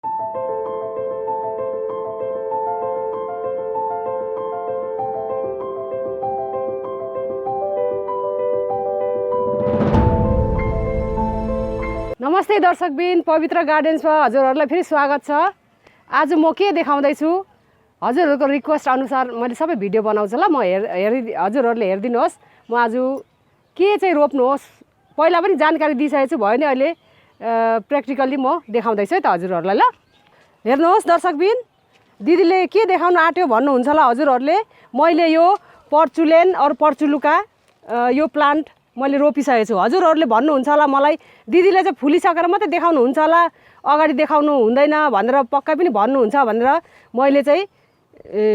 नमस्ते दर्शकबिन, पवित्र गार्डन्समा हजुरहरूलाई फेरि स्वागत छ। आज म के देखाउँदैछु, हजुरहरूको रिक्वेस्ट अनुसार मैले सबै भिडियो बनाउँछु ल। म हजुरहरूले हेरिदिनुहोस्। म आज के चाहिँ रोप्नुहोस् पहिला पनि जानकारी दिइसकेको छु, भयो नि अहिले प्र्याक्टिकल्ली म देखाउँदैछु है त हजुरहरूलाई। ल हेर्नुहोस् दर्शकबिन, दिदीले के देखाउन आँट्यो भन्नुहुन्छ होला हजुरहरूले। मैले यो पर्चुलेन और पर्चुलुका यो प्लान्ट मैले रोपिसकेको छु। हजुरहरूले भन्नुहुन्छ होला मलाई, दिदीले चाहिँ फुलिसकेर मात्रै देखाउनुहुन्छ होला, अगाडि देखाउनु हुँदैन भनेर पक्कै पनि भन्नुहुन्छ भनेर मैले चाहिँ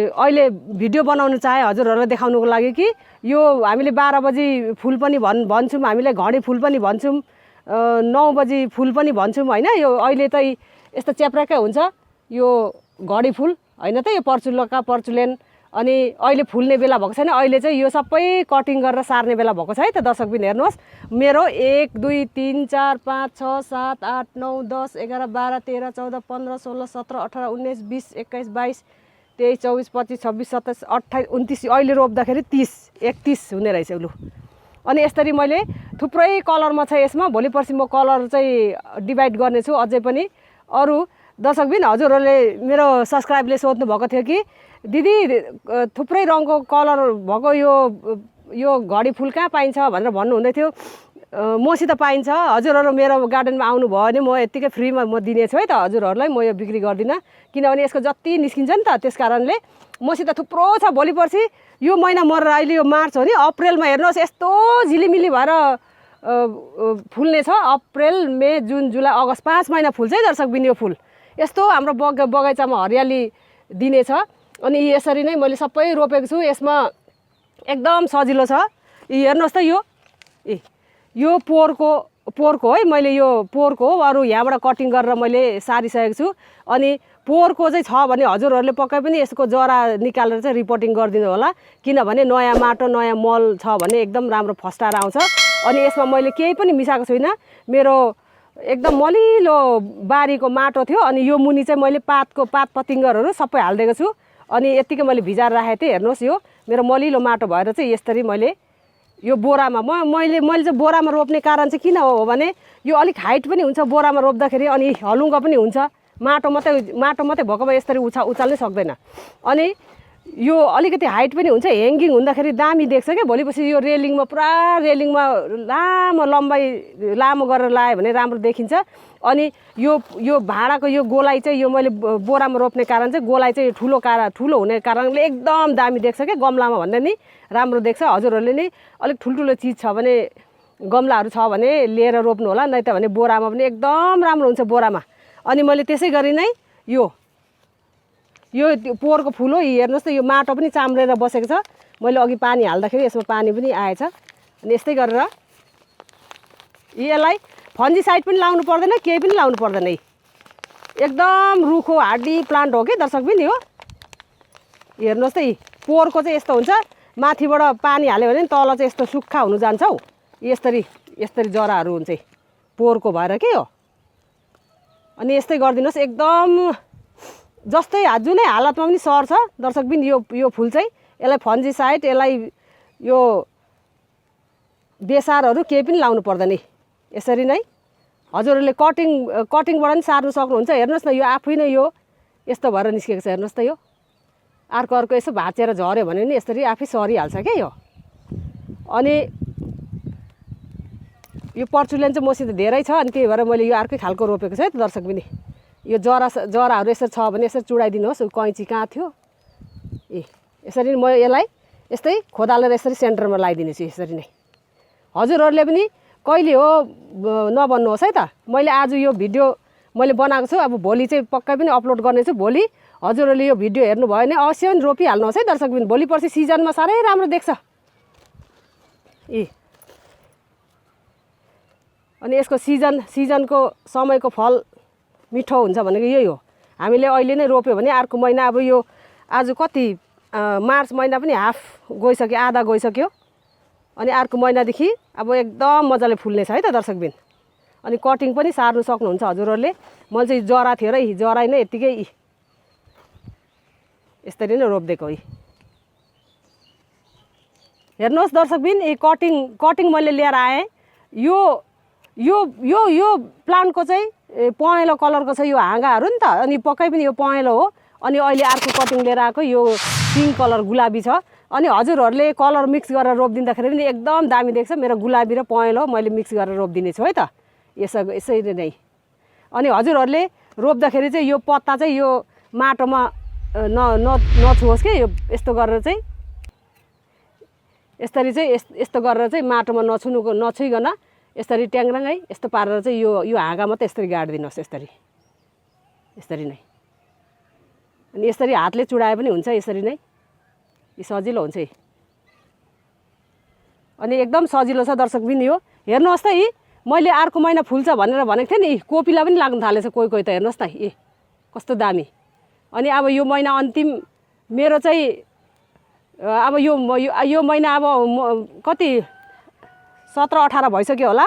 अहिले भिडियो बनाउनु चाहेँ हजुरहरूलाई देखाउनुको लागि कि यो हामीले 12 बजी फुल पनि भन्छौँ, हामीले घडी फुल पनि भन्छौँ, 9 बजी फुल पनि भन्छौँ होइन। यो अहिले चाहिँ यस्तो च्याप्राकै हुन्छ यो घडी फुल होइन त, यो पर्चुलका पर्चुलेन। अनि अहिले फुल्ने बेला भएको छैन, अहिले चाहिँ यो सबै कटिङ गरेर सार्ने बेला भएको छ है त दर्शकबिन। हेर्नुहोस् मेरो 1 2 3 4 5 6 7 8 9 10 11 12 13 14 15 16 17 18 19 20 21 22 23 24 25 26 27 28 29 अहिले रोप्दाखेरि 30 31 हुने रहेछ लु। अनि यसरी मैले थुप्रै कलरमा छ यसमा। भोलि पर्सि म कलर चाहिँ डिभाइड गर्नेछु अझै पनि। अरू दर्शकबिन, हजुरहरूले मेरो सब्सक्राइबले सोध्नु भएको थियो कि दिदी थुप्रै रङको कलर भएको यो घडी फुल कहाँ पाइन्छ भनेर भन्नुहुँदै थियो। मसित पाइन्छ। हजुरहरू मेरो गार्डनमा आउनुभयो भने म यत्तिकै फ्रीमा म दिनेछु है त हजुरहरूलाई। म यो बिक्री गर्दिनँ किनभने यसको जति निस्किन्छ नि त, त्यस कारणले मसित थुप्रो छ। भोलि पर्सि यो महिना मरेर अहिले यो मार्च हो नि, अप्रेलमा हेर्नुहोस् यस्तो झिलिमिली भएर फुल्ने छ। अप्रेल मे जुन जुलाई अगस्त 5 महिना फुल्छ है दर्शकबिन यो फुल। यस्तो हाम्रो बगैँचामा हरियाली दिनेछ। अनि यसरी नै मैले सबै रोपेको छु। यसमा एकदम सजिलो छ। हेर्नुहोस् त यो पोरको है, मैले यो पोरको हो। अरू यहाँबाट कटिङ गरेर मैले सारिसकेको छु। अनि पोरको चाहिँ छ भने हजुरहरूले पक्कै पनि यसको जरा निकालेर चाहिँ रिपोर्टिङ गरिदिनु होला, किनभने नयाँ माटो नयाँ मल छ भने एकदम राम्रो फस्टाएर आउँछ। अनि यसमा मैले केही पनि मिसाएको छुइनँ। मेरो एकदम मलिलो बारीको माटो थियो। अनि यो मुनि चाहिँ मैले पात पतिङ्गरहरू सबै हालिदिएको छु। अनि यत्तिकै मैले भिजाएर राखेको थिएँ। हेर्नुहोस् यो मेरो मलिलो माटो भएर चाहिँ यसरी मैले यो बोरामा मैले चाहिँ बोरामा रोप्ने कारण चाहिँ किन हो भने यो अलिक हाइट पनि हुन्छ बोरामा रोप्दाखेरि, अनि हलुङ्गा पनि हुन्छ। माटो मात्रै भएको भए यसरी उचाल्नै सक्दैन। अनि यो अलिकति हाइट पनि हुन्छ, ह्याङ्गिङ हुँदाखेरि दामी देख्छ क्या। भोलिपछि यो रेलिङमा रेलिङमा लामो गरेर लायो भने राम्रो देखिन्छ। अनि यो भाँडाको यो गोलाइ चाहिँ यो मैले बोरामा रोप्ने कारण चाहिँ गोलाइ चाहिँ ठुलो हुने कारणले एकदम दामी देख्छ क्या। गमलामा भन्दा नि राम्रो देख्छ। हजुरहरूले नि अलिक ठुल्ठुलो चिज छ भने, गमलाहरू छ भने लिएर रोप्नु होला, नै त भने बोरामा पनि एकदम राम्रो हुन्छ बोरामा। अनि मैले त्यसै गरी नै यो पोहोरको फुल हो। हेर्नुहोस् त यो माटो पनि चाम्रेर बसेको छ। मैले अघि पानी हाल्दाखेरि यसमा पानी पनि आएछ। अनि यस्तै गरेर यसलाई फन्जिसाइड पनि लाउनु पर्दैन, केही पनि लाउनु पर्दैन। एकदम रुखो हार्डी प्लान्ट हो कि दर्शकबिन यो। हेर्नुहोस् त पोहोरको चाहिँ यस्तो हुन्छ, माथिबाट पानी हाल्यो भने तल चाहिँ यस्तो सुक्खा हुनु जान्छ हौ। यस्तरी जराहरू हुन्छ पोहोरको भएर के हो। अनि यस्तै गरिदिनुहोस्। एकदम जस्तै जुनै हालतमा पनि सर्छ दर्शकबिन यो फुल चाहिँ। यसलाई फन्जिसाइड, यसलाई यो बेसारहरू केही पनि लाउनु पर्दैन। यसरी नै हजुरहरूले कटिङबाट पनि सार्नु सक्नुहुन्छ। हेर्नुहोस् न यो आफै नै यो यस्तो भएर निस्केको छ। हेर्नुहोस् त यो अर्को यसो भाँचेर झऱ्यो भने नि यसरी आफै सरिहाल्छ क्या यो। अनि यो पर्चुलेन चाहिँ मसित धेरै छ, अनि त्यही भएर मैले यो अर्कै खालको रोपेको छु है त दर्शकबिन। यो जराहरू यसरी छ भने यसरी चुडाइदिनुहोस्। कैँची कहाँ थियो यसरी म यसलाई यस्तै खोदालेर यसरी सेन्टरमा लगाइदिनेछु यसरी नै। हजुरहरूले पनि कहिले हो नभन्नुहोस् है त। मैले आज यो भिडियो मैले बनाएको छु, अब भोलि चाहिँ पक्कै पनि अपलोड गर्नेछु। भोलि हजुरहरूले यो भिडियो हेर्नुभयो भने अवश्य पनि रोपिहाल्नुहोस् है दर्शकबिन। भोलि पर्सि सिजनमा साह्रै राम्रो देख्छ। अनि यसको सिजनको समयको फल मिठो हुन्छ भनेको यही हो। हामीले अहिले नै रोप्यो भने अर्को महिना, अब यो आज कति मार्च महिना पनि हाफ गइसक्यो, आधा गइसक्यो। अनि अर्को महिनादेखि अब एकदम मजाले फुल्ने छ है त दर्शकबिन। अनि कटिङ पनि सार्नु सक्नुहुन्छ हजुरहरूले। मैले चाहिँ जरा थियो र जरा नै यतिकै यसरी नै रोप्दिएको है। हेर्नुहोस् दर्शकबिन, यो कटिङ मैले लिएर आएँ। यो यो यो यो प्लान्टको चाहिँ पहेँलो कलरको छ यो हाँगाहरू नि त, अनि पक्कै पनि यो पहेँलो हो। अनि अहिले अर्को कटिङ लिएर आएको यो पिङ्क कलर गुलाबी छ। अनि हजुरहरूले कलर मिक्स गरेर रोपिदिँदाखेरि पनि एकदम दामी देख्छ। मेरो गुलाबी र पहेँलो मैले मिक्स गरेर रोपिदिने छु है त, यसरी नै। अनि हजुरहरूले रोप्दाखेरि चाहिँ यो पत्ता चाहिँ यो माटोमा नछुहोस् कि, यो यस्तो गरेर चाहिँ यस्तो गरेर चाहिँ माटोमा नछुइकन यसरी ट्याङ्राङ है यस्तो पारेर चाहिँ यो हाँगा मात्रै यसरी गाडिदिनुहोस्, यसरी नै। अनि यसरी हातले चुडाए पनि हुन्छ, यसरी नै सजिलो हुन्छ। अनि एकदम सजिलो छ दर्शकबिन यो। हेर्नुहोस् त यी मैले अर्को महिना फुल्छ भनेर भनेको थिएँ नि, कोपिला पनि लाग्न थालेछ कोही त। हेर्नुहोस् न ए कस्तो दामी। अनि अब यो महिना अन्तिम मेरो चाहिँ अब यो महिना अब कति 17-18 भइसक्यो होला।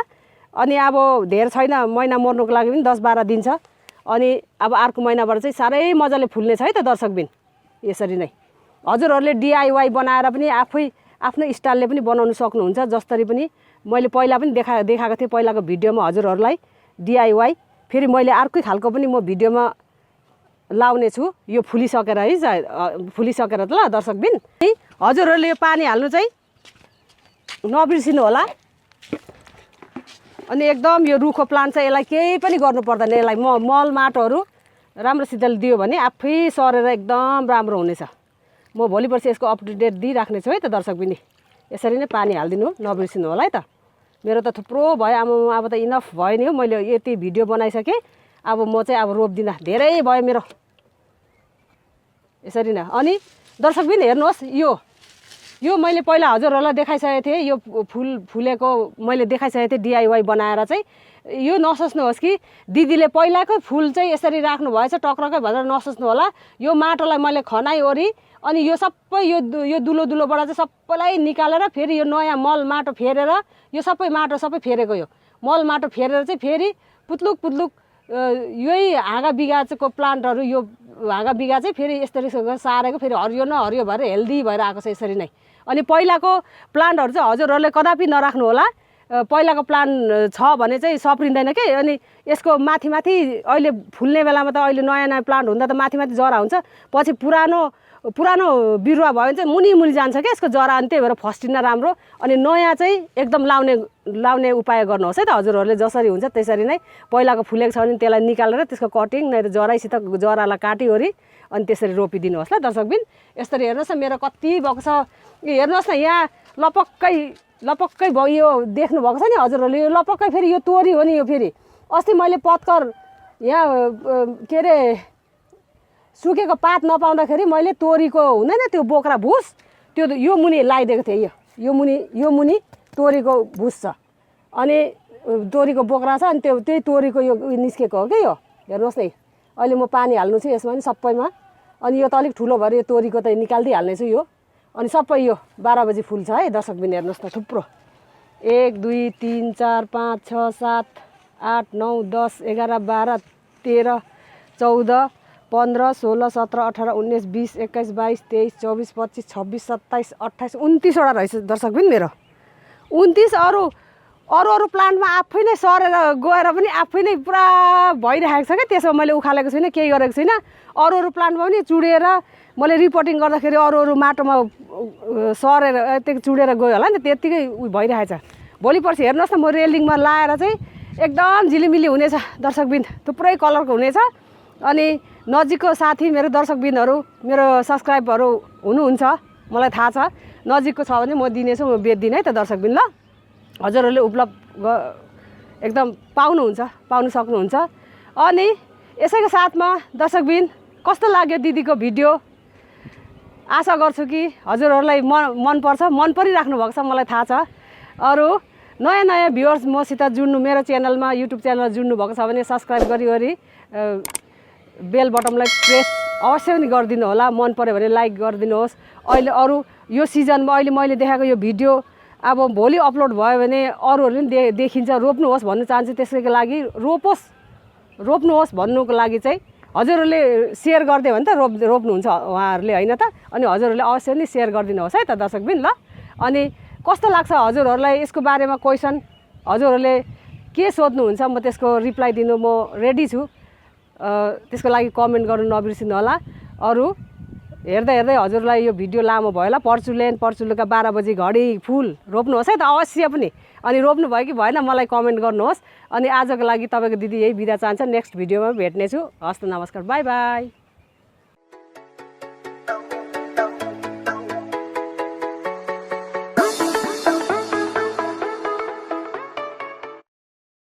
अनि अब धेर छैन, महिना मर्नुको लागि पनि 10-12 दिन छ। अनि अब अर्को महिनाबाट चाहिँ साह्रै मजाले फुल्ने छ है त दर्शकबिन। यसरी नै हजुरहरूले DIY बनाएर पनि आफ्नो स्टाइलले पनि बनाउनु सक्नुहुन्छ। जसरी पनि मैले पहिला पनि देखाएको थिएँ पहिलाको भिडियोमा हजुरहरूलाई DIY। फेरि मैले अर्कै खालको पनि म भिडियोमा लाउने छु, यो फुलिसकेर है, फुलिसकेर त ल दर्शकबिन। हजुरहरूले यो पानी हाल्नु चाहिँ नबिर्सिनु होला। अनि एकदम यो रुखो प्लान्ट चाहिँ यसलाई केही पनि गर्नु पर्दैन। यसलाई मल माटोहरू राम्रोसितले दियो भने आफै सरेर एकदम राम्रो हुनेछ। म भोलि पर्सि यसको अपडेट दिइराख्ने छु है त दर्शकबिन। यसरी नै पानी हालिदिनु नबिर्सिनु होला है त। मेरो त थुप्रो भयो, अब त इनफ भयो नि हो, मैले यति भिडियो बनाइसकेँ। अब म चाहिँ अब रोप्दिनँ, धेरै भयो मेरो। यसरी नै। अनि दर्शकबिन हेर्नुहोस्, यो मैले पहिला हजुरहरूलाई देखाइसकेको थिएँ। यो फुलेको मैले देखाइसकेको थिएँ DIY बनाएर चाहिँ। यो नसोच्नुहोस् कि दिदीले पहिलाकै फुल चाहिँ यसरी राख्नु भएछ टक्रकै भनेर नसोच्नु होला। यो माटोलाई मैले खनाइओरी अनि यो सबै यो दुलोबाट चाहिँ सबैलाई निकालेर फेरि यो नयाँ मल माटो फेरेर यो सबै माटो फेरेको, यो मल माटो फेरेर चाहिँ फेरि पुत्लुक यही हाँगा बिगाको प्लान्टहरू, यो हाँगा बिगा चाहिँ फेरि यसरी सारेको, फेरि हरियो न हरियो भएर हेल्दी भएर आएको छ यसरी नै। अनि पहिलाको प्लान्टहरू चाहिँ हजुरहरूले कदापि नराख्नु होला। पहिलाको प्लान्ट छ भने चाहिँ सप्रिँदैन के। अनि यसको माथि अहिले फुल्ने बेलामा त अहिले नयाँ प्लान्ट हुँदा त माथि जरा हुन्छ, पछि पुरानो बिरुवा भयो भने चाहिँ मुनि जान्छ क्या यसको जरा। अनि त्यही भएर फस्टिन राम्रो। अनि नयाँ चाहिँ एकदम लाउने उपाय गर्नुहोस् है त हजुरहरूले। जसरी हुन्छ त्यसरी नै पहिलाको फुलेको छ भने त्यसलाई निकालेर त्यसको कटिङ नै जराइसित जरालाई काटिओरी अनि त्यसरी रोपिदिनुहोस् ल दर्शकबिन। यसरी हेर्नुहोस् न मेरो कति भएको छ। हेर्नुहोस् न यहाँ लपक्कै भयो, यो देख्नु भएको छ नि हजुरहरूले। यो लपक्कै फेरि यो तोरी हो नि। यो फेरि अस्ति मैले पत्कर यहाँ के अरे सुकेको पात नपाउँदाखेरि मैले तोरीको हुँदैन त्यो बोक्रा भुस, त्यो यो मुनि लगाइदिएको थिएँ। यो मुनि तोरीको भुस छ, अनि तोरीको बोक्रा छ। अनि त्यही तोरीको यो निस्केको हो कि यो। हेर्नुहोस् न अहिले म पानी हाल्नु छु यसमा नि सबैमा। अनि यो त अलिक ठुलो भएर यो तोरीको त निकालिदिइहाल्ने छु यो। अनि सबै यो 12 बजी फुल्छ है दर्शकबिन। हेर्नुहोस् न थुप्रो 1 2 3 4 5 6 7 8 9 10 11 12 13 14 15 16 17 18 19 20 21 22 23 24 25 26 27 28 29वटा रहेछ दर्शकबिन मेरो। 29 अरू प्लान्टमा आफै नै सरेर गएर पनि आफै नै पुरा भइरहेको छ क्या। त्यसमा मैले उखालेको छुइनँ, केही गरेको छुइनँ। अरू प्लान्टमा पनि चुडेर मैले रिपोर्टिङ गर्दाखेरि अरू माटोमा सरेर त्यो चुडेर गयो होला नि, त्यत्तिकै भइरहेछ। भोलि पर्सि हेर्नुहोस् न म रेलिङमा लाएर चाहिँ एकदम झिलिमिली हुनेछ दर्शकबिन, थुप्रै कलरको हुनेछ। अनि नजिकको साथी मेरो दर्शकबिनहरू मेरो सब्सक्राइबहरू हुनुहुन्छ मलाई थाहा छ। नजिकको छ भने म दिनेछु, म बेच्दिनँ है त दर्शकबिन ल। हजुरहरूले उपलब्ध एकदम पाउनु सक्नुहुन्छ। अनि यसैको साथमा दर्शकबिन कस्तो लाग्यो दिदीको भिडियो? आशा गर्छु कि हजुरहरूलाई मन परिराख्नु भएको छ, मलाई थाहा छ। अरू नयाँ भ्युअर्स मसित जुड्नु, मेरो च्यानलमा युट्युब च्यानलमा जुड्नु भएको छ भने सब्सक्राइब गरी बेल बटनलाई प्रेस अवश्य पनि गरिदिनु होला। मन पऱ्यो भने लाइक गरिदिनुहोस्। अहिले अरू यो सिजनमा अहिले मैले देखाएको यो भिडियो अब भोलि अपलोड भयो भने अरूहरूले पनि देखिन्छ, रोप्नुहोस् भन्नु चाहन्छु। त्यसैको लागि रोप्नुहोस् भन्नुको लागि चाहिँ हजुरहरूले सेयर गरिदियो भने त रोप्नुहुन्छ उहाँहरूले होइन त। अनि हजुरहरूले अवश्य नै सेयर गरिदिनुहोस् है त दर्शकबिन ल। अनि कस्तो लाग्छ हजुरहरूलाई यसको बारेमा क्वेसन, हजुरहरूले के सोध्नुहुन्छ म त्यसको रिप्लाई दिनु म रेडी छु। त्यसको लागि कमेन्ट गर्नु नबिर्सिनु होला। अरू हेर्दै हजुरलाई यो भिडियो लामो भयो होला। पर्चुलेका 12 बजी घडी फुल रोप्नुहोस् है त अवश्य पनि। अनि रोप्नु भयो कि भएन मलाई कमेन्ट गर्नुहोस्। अनि आजको लागि तपाईँको दिदी यही बिदा चाहन्छ। नेक्स्ट भिडियोमा भेट्नेछु। हस् त, नमस्कार, बाई बाई।